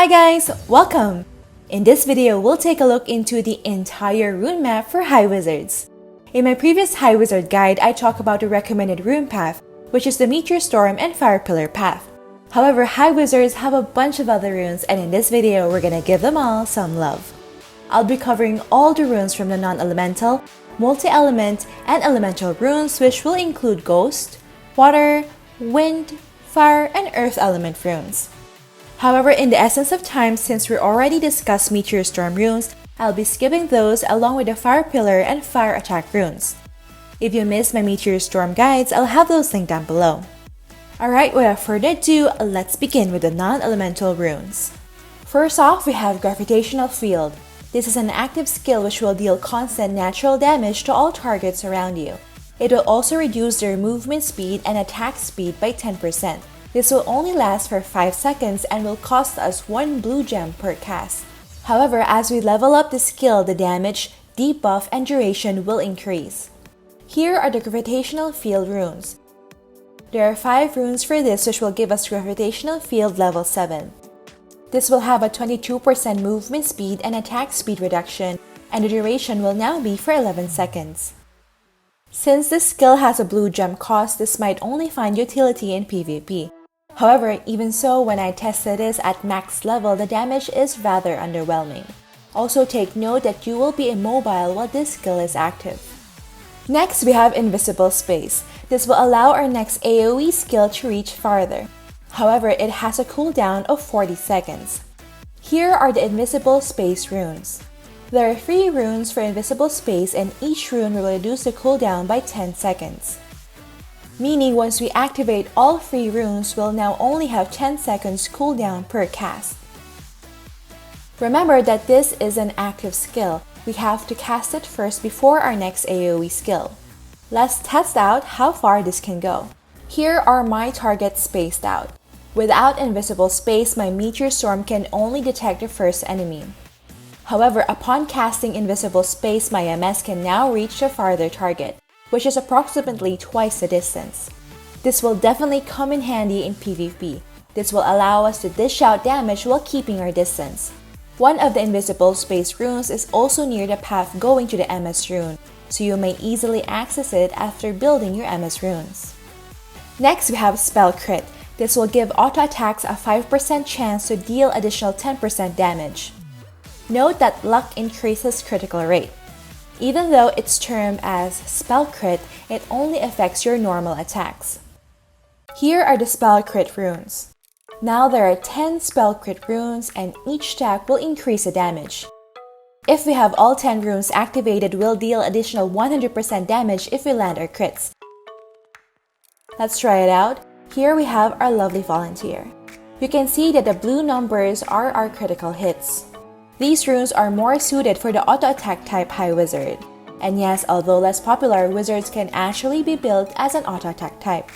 Hi guys, welcome! In this video, we'll take a look into the entire rune map for High Wizards. In my previous High Wizard guide, I talked about the recommended rune path, which is the Meteor Storm and Fire Pillar path. However, High Wizards have a bunch of other runes, and in this video, we're gonna give them all some love. I'll be covering all the runes from the non-elemental, multi-element, and elemental runes, which will include Ghost, Water, Wind, Fire, and Earth element runes. However, in the essence of time, since we already discussed Meteor Storm runes, I'll be skipping those along with the Fire Pillar and Fire Attack runes. If you missed my Meteor Storm guides, I'll have those linked down below. Alright, without further ado, let's begin with the non-elemental runes. First off, we have Gravitational Field. This is an active skill which will deal constant natural damage to all targets around you. It will also reduce their movement speed and attack speed by 10%. This will only last for 5 seconds and will cost us 1 blue gem per cast. However, as we level up the skill, the damage, debuff, and duration will increase. Here are the Gravitational Field runes. There are 5 runes for this, which will give us Gravitational Field level 7. This will have a 22% movement speed and attack speed reduction, and the duration will now be for 11 seconds. Since this skill has a blue gem cost, this might only find utility in PvP. However, even so, when I tested this at max level, the damage is rather underwhelming. Also take note that you will be immobile while this skill is active. Next, we have Invisible Space. This will allow our next AoE skill to reach farther. However, it has a cooldown of 40 seconds. Here are the Invisible Space runes. There are 3 runes for Invisible Space, and each rune will reduce the cooldown by 10 seconds. Meaning once we activate all 3 runes, we'll now only have 10 seconds cooldown per cast. Remember that this is an active skill. We have to cast it first before our next AoE skill. Let's test out how far this can go. Here are my targets spaced out. Without Invisible Space, my Meteor Storm can only detect the first enemy. However, upon casting Invisible Space, my MS can now reach the farther target, which is approximately twice the distance. This will definitely come in handy in PvP. This will allow us to dish out damage while keeping our distance. One of the Invisible Space runes is also near the path going to the MS rune, so you may easily access it after building your MS runes. Next, we have Spell Crit. This will give auto attacks a 5% chance to deal additional 10% damage. Note that luck increases critical rate. Even though it's termed as Spell Crit, it only affects your normal attacks. Here are the Spell Crit runes. Now there are 10 Spell Crit runes, and each stack will increase the damage. If we have all 10 runes activated, we'll deal additional 100% damage if we land our crits. Let's try it out. Here we have our lovely volunteer. You can see that the blue numbers are our critical hits. These runes are more suited for the auto-attack type High Wizard. And yes, although less popular, wizards can actually be built as an auto-attack type.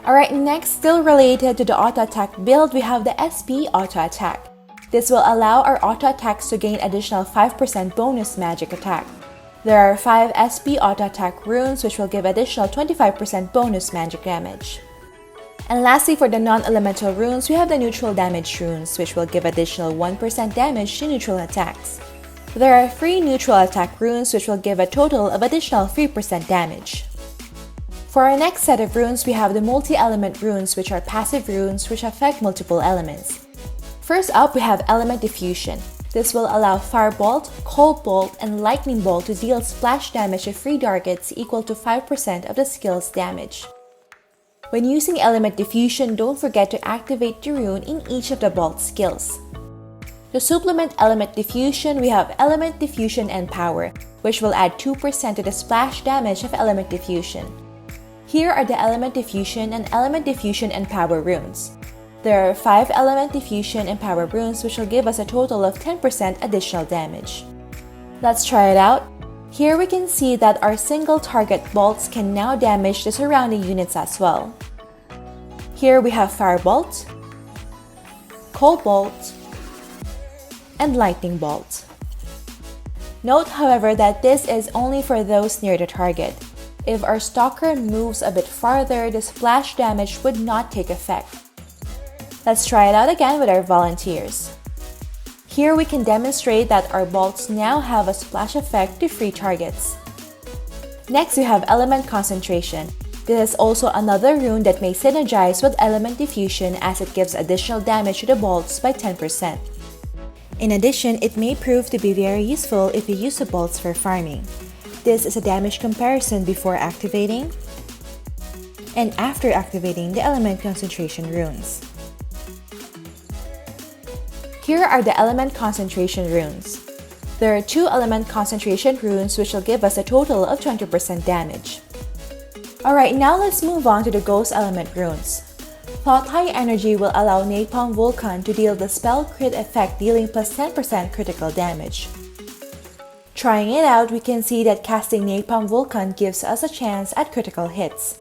Alright, next, still related to the auto-attack build, we have the SP auto-attack. This will allow our auto-attacks to gain additional 5% bonus magic attack. There are 5 SP auto-attack runes, which will give additional 25% bonus magic damage. And lastly, for the non-elemental runes, we have the neutral damage runes, which will give additional 1% damage to neutral attacks. There are 3 neutral attack runes, which will give a total of additional 3% damage. For our next set of runes, we have the multi-element runes, which are passive runes which affect multiple elements. First up, we have Element Diffusion. This will allow Firebolt, Cold Bolt, and Lightning Bolt to deal splash damage to 3 targets equal to 5% of the skill's damage. When using Element Diffusion, don't forget to activate the rune in each of the Bolt skills. To supplement Element Diffusion, we have Element Diffusion-Enpower, which will add 2% to the splash damage of Element Diffusion. Here are the Element Diffusion and Element Diffusion-Enpower runes. There are 5 Element Diffusion-Enpower runes, which will give us a total of 10% additional damage. Let's try it out. Here we can see that our single target bolts can now damage the surrounding units as well. Here we have Firebolt, Cold Bolt, and Lightning Bolt. Note, however, that this is only for those near the target. If our stalker moves a bit farther, the splash damage would not take effect. Let's try it out again with our volunteers. Here we can demonstrate that our bolts now have a splash effect to free targets. Next, we have Element Concentration. This is also another rune that may synergize with Element Diffusion as it gives additional damage to the bolts by 10%. In addition, it may prove to be very useful if you use the bolts for farming. This is a damage comparison before activating and after activating the Element Concentration runes. Here are the Element Concentration runes. There are 2 Element Concentration runes which will give us a total of 20% damage. Alright, now let's move on to the Ghost Element runes. Thought High Energy will allow Napalm Vulcan to deal the spell crit effect dealing plus 10% critical damage. Trying it out, we can see that casting Napalm Vulcan gives us a chance at critical hits.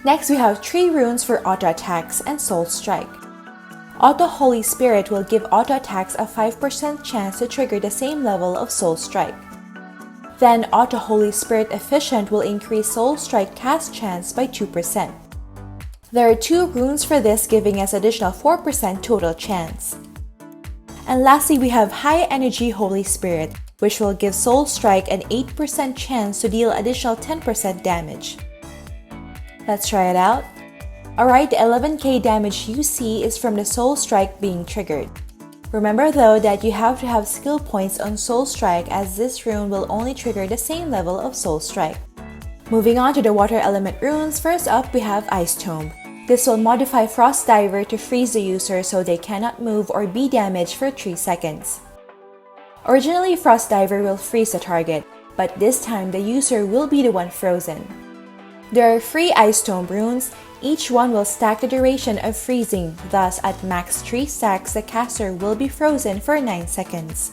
Next, we have 3 runes for auto attacks and Soul Strike. Auto Holy Spirit will give auto attacks a 5% chance to trigger the same level of Soul Strike. Then Auto Holy Spirit Efficient will increase Soul Strike cast chance by 2%. There are 2 runes for this, giving us additional 4% total chance. And lastly, we have High Energy Holy Spirit, which will give Soul Strike an 8% chance to deal additional 10% damage. Let's try it out. Alright, the 11k damage you see is from the Soul Strike being triggered. Remember though that you have to have skill points on Soul Strike, as this rune will only trigger the same level of Soul Strike. Moving on to the water element runes, first up we have Ice Tomb. This will modify Frost Diver to freeze the user so they cannot move or be damaged for 3 seconds. Originally, Frost Diver will freeze the target, but this time the user will be the one frozen. There are 3 Ice Tomb runes. Each one will stack the duration of freezing, thus at max 3 stacks the caster will be frozen for 9 seconds.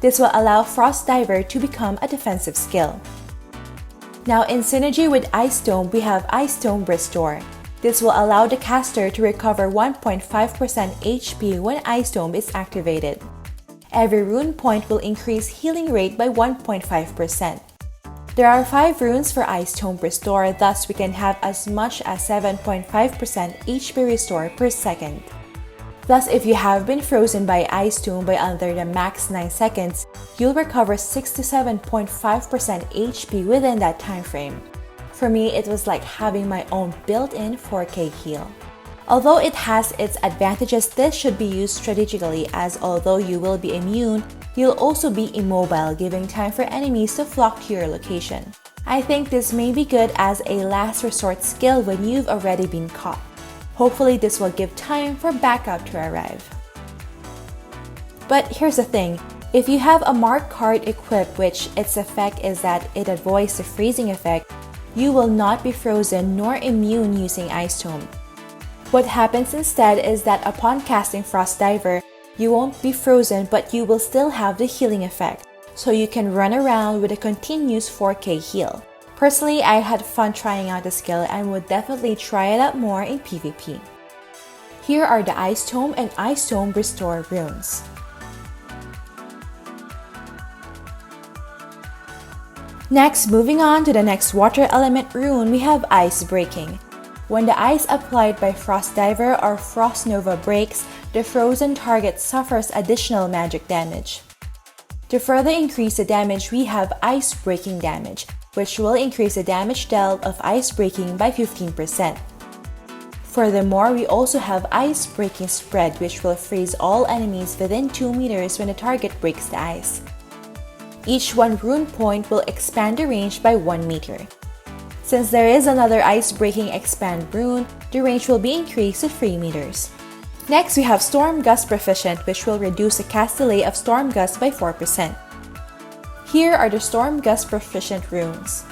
This will allow Frost Diver to become a defensive skill. Now in synergy with Ice Tomb, we have Ice Tomb Restore. This will allow the caster to recover 1.5% HP when Ice Tomb is activated. Every rune point will increase healing rate by 1.5%. There are 5 runes for Ice Tomb Restore, thus we can have as much as 7.5% HP restore per second. Thus, if you have been frozen by Ice Tomb by under the max 9 seconds, you'll recover 67.5% HP within that time frame. For me, it was like having my own built-in 4K heal. Although it has its advantages, this should be used strategically, as although you will be immune, you'll also be immobile, giving time for enemies to flock to your location. I think this may be good as a last resort skill when you've already been caught. Hopefully this will give time for backup to arrive. But here's the thing, if you have a mark card equipped which its effect is that it avoids the freezing effect, you will not be frozen nor immune using Ice Tomb. What happens instead is that upon casting Frost Diver, you won't be frozen but you will still have the healing effect, so you can run around with a continuous 4K heal. Personally, I had fun trying out the skill and would definitely try it out more in PvP. Here are the Ice Tomb and Ice Tomb Restore runes. Next, moving on to the next water element rune, we have Ice Breaking. When the ice applied by Frost Diver or Frost Nova breaks, the frozen target suffers additional magic damage. To further increase the damage, we have Ice Breaking damage, which will increase the damage dealt of Ice Breaking by 15%. Furthermore, we also have Ice Breaking Spread, which will freeze all enemies within 2 meters when the target breaks the ice. Each 1 rune point will expand the range by 1 meter. Since there is another Ice Breaking Expand rune, the range will be increased to 3 meters. Next, we have Storm Gust-Proficient, which will reduce the cast delay of Storm Gust by 4%. Here are the Storm Gust-Proficient runes.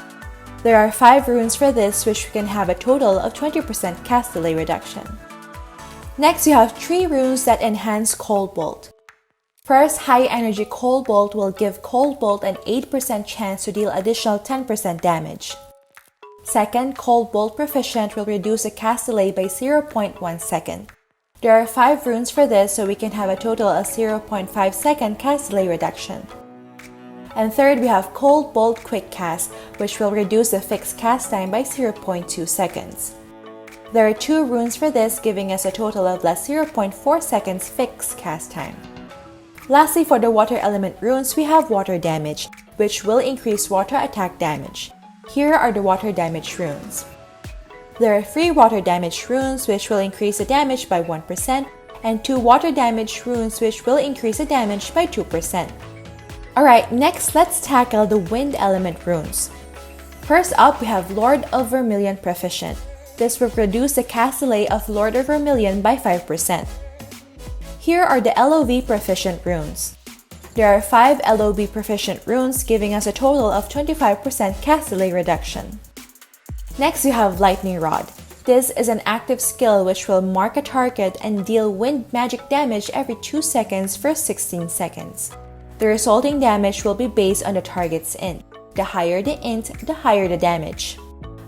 There are 5 runes for this, which can have a total of 20% cast delay reduction. Next, we have 3 runes that enhance Cold Bolt. First, High Energy Cold Bolt will give Cold Bolt an 8% chance to deal additional 10% damage. Second, Cold Bolt-Proficient will reduce the cast delay by 0.1 second. There are 5 runes for this, so we can have a total of 0.5 second cast delay reduction. And third, we have Cold Bolt Quick Cast, which will reduce the fixed cast time by 0.2 seconds. There are 2 runes for this, giving us a total of less 0.4 seconds fixed cast time. Lastly, for the water element runes, we have water damage, which will increase water attack damage. Here are the water damage runes. There are 3 water damage runes, which will increase the damage by 1%, and 2 water damage runes, which will increase the damage by 2%. Alright, next let's tackle the wind element runes. First up, we have Lord of Vermilion-Proficient. This will reduce the cast delay of Lord of Vermilion by 5%. Here are the LOV Proficient runes. There are 5 LOV Proficient runes, giving us a total of 25% cast delay reduction. Next, we have Lightning Rod. This is an active skill which will mark a target and deal wind magic damage every 2 seconds for 16 seconds. The resulting damage will be based on the target's int. The higher the int, the higher the damage.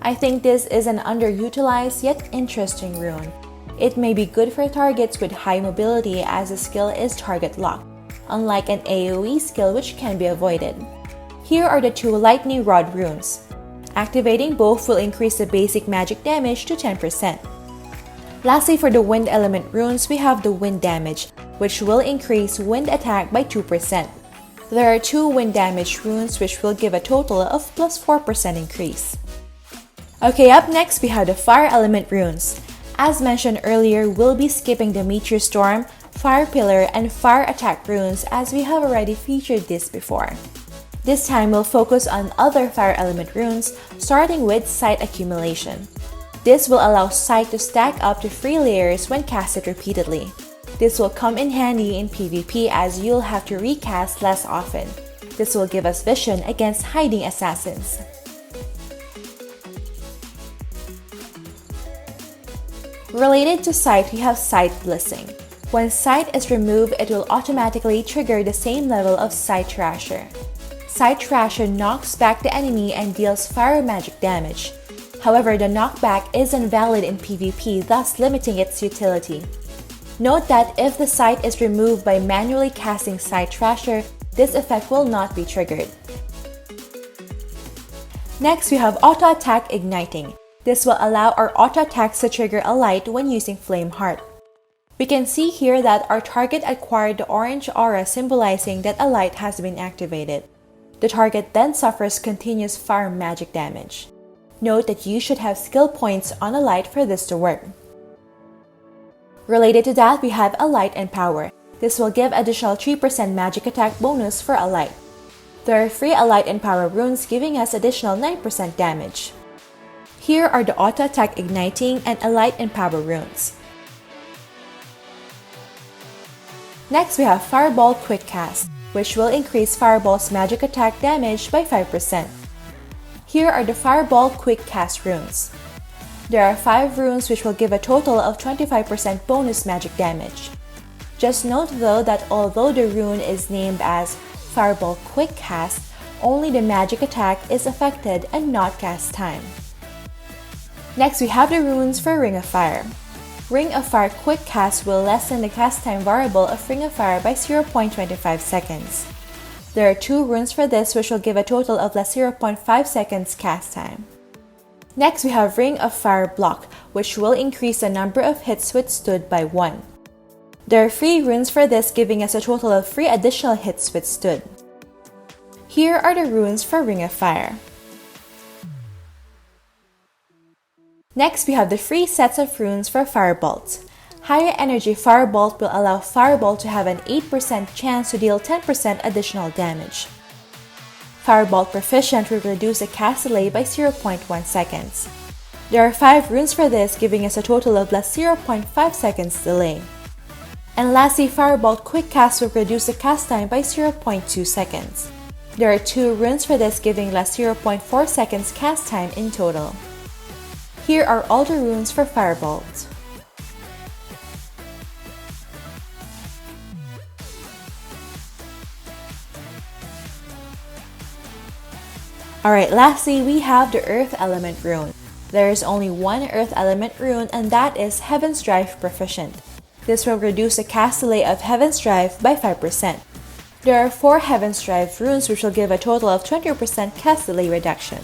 I think this is an underutilized yet interesting rune. It may be good for targets with high mobility as the skill is target locked, unlike an AoE skill which can be avoided. Here are the 2 Lightning Rod runes. Activating both will increase the basic magic damage to 10%. Lastly, for the wind element runes, we have the wind damage, which will increase wind attack by 2%. There are 2 wind damage runes which will give a total of plus 4% increase. Okay, up next we have the fire element runes. As mentioned earlier, we'll be skipping the Meteor Storm, Fire Pillar, and Fire Attack runes as we have already featured this before. This time we'll focus on other fire element runes, starting with Sight Accumulation. This will allow Sight to stack up to 3 layers when casted repeatedly. This will come in handy in PvP as you'll have to recast less often. This will give us vision against hiding assassins. Related to Sight, we have Sight Blissing. When Sight is removed, it will automatically trigger the same level of Sight Trasher. Sight Trasher knocks back the enemy and deals fire magic damage. However, the knockback is invalid in PvP, thus limiting its utility. Note that if the sight is removed by manually casting Sight Trasher, this effect will not be triggered. Next, we have Auto Attack Igniting. This will allow our auto attacks to trigger a light when using Flame Heart. We can see here that our target acquired the orange aura, symbolizing that a light has been activated. The target then suffers continuous fire magic damage. Note that you should have skill points on a light for this to work. Related to that, we have Alight-Enpower. This will give additional 3% magic attack bonus for Alight. There are 3 Alight-Enpower runes giving us additional 9% damage. Here are the Auto Attack Igniting and Alight-Enpower runes. Next, we have Fireball Quick Cast, which will increase Fireball's magic attack damage by 5%. Here are the Fireball Quick Cast runes. There are 5 runes which will give a total of 25% bonus magic damage. Just note though that although the rune is named as Fireball Quick Cast, only the magic attack is affected and not cast time. Next, we have the runes for Ring of Fire. Ring of Fire Quick Cast will lessen the cast time variable of Ring of Fire by 0.25 seconds. There are 2 runes for this which will give a total of less 0.5 seconds cast time. Next, we have Ring of Fire Block, which will increase the number of hits withstood by 1. There are 3 runes for this, giving us a total of 3 additional hits withstood. Here are the runes for Ring of Fire. Next, we have the 3 sets of runes for Firebolt. Higher energy Firebolt will allow Firebolt to have an 8% chance to deal 10% additional damage. Bolt-Proficient will reduce the cast delay by 0.1 seconds. There are 5 runes for this, giving us a total of less 0.5 seconds delay. And lastly, Firebolt Quick Cast will reduce the cast time by 0.2 seconds. There are 2 runes for this, giving less 0.4 seconds cast time in total. Here are all the runes for Firebolt. Alright, lastly, we have the Earth Element rune. There is only one Earth Element rune, and that is Heaven's Drive-Proficient. This will reduce the cast delay of Heaven's Drive by 5%. There are 4 Heaven's Drive runes which will give a total of 20% cast delay reduction.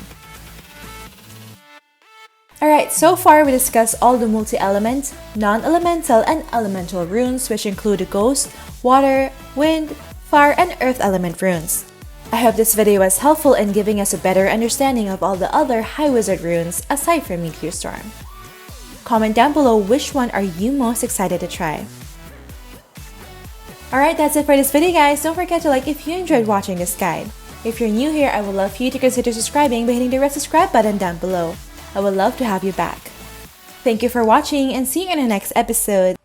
Alright, so far we discussed all the multi-element, non-elemental, and elemental runes, which include the ghost, water, wind, fire, and earth element runes. I hope this video was helpful in giving us a better understanding of all the other high wizard runes aside from Meteor Storm. Comment down below which one are you most excited to try. Alright, that's it for this video guys. Don't forget to like if you enjoyed watching this guide. If you're new here, I would love for you to consider subscribing by hitting the red subscribe button down below. I would love to have you back. Thank you for watching and see you in the next episode.